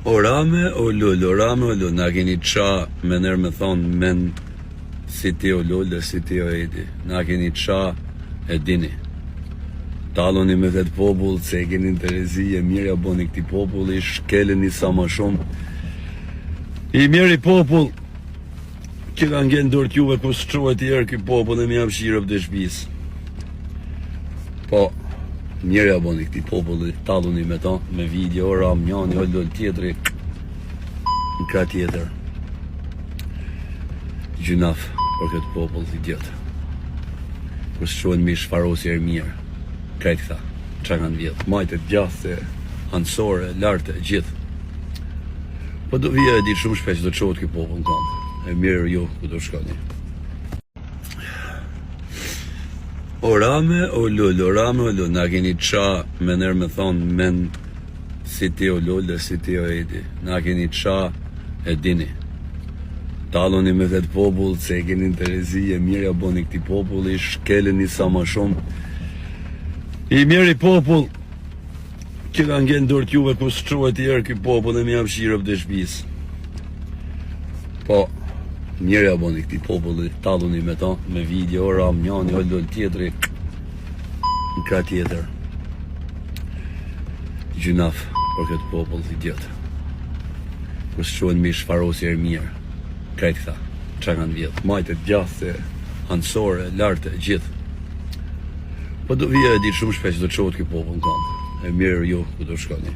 Orame o lull, na keni qa me nërë me thonë men si ti o lull dhe si ti o edi. Na keni qa e dini. Taloni me vetë popull, se e keni interesi, e mirë ja boni këti populli, shkeleni sa ma shumë. I mirë i popull, që ka ngenë dorë t'juve ku së quaj tjerë këj popull e mi jam shirëp dhe shpis. Po, mirë ja boni këti populli, taloni me ta, me video, ram, njani, o lull tjetëri, në ka tjetër. Gjunaf për këtë popull t'i tjetër. Ku së quajnë mi shfarosi e mirë. Krejt këta, që kanë vjetë, majtët, gjathë, ansore, lartë, gjithë. Po do vje e ditë shumë shpesh do qohet këj popull në kam. E mirë ju, ku do shkoni. Orame o lull, na keni qa me nërë me thonë men si ti o lull dhe si ti o edi. Na keni qa e dini. Taloni me vetë popull, se e keni interesi, e mirë ja boni këti populli, shkeleni sa ma shumë. I mirë i popull, që ka ngenë dorë t'juve ku së quaj tjerë këj popull e mi jam shirëp dhe shpis. Po, mirë ja boni këti populli, taloni me ta, me video, ram, njani, o lull tjetëri, në ka tjetër. Gjunaf për këtë popull t'i tjetër. Ku së quajnë mi shfarosi e mirë. Krejt këta, që kanë vjetë, majtët, gjathë, ansore, lartë, gjithë. Po do vje e ditë shumë shpesh do qohet këj popull në kam. E mirë ju, ku do shkoni.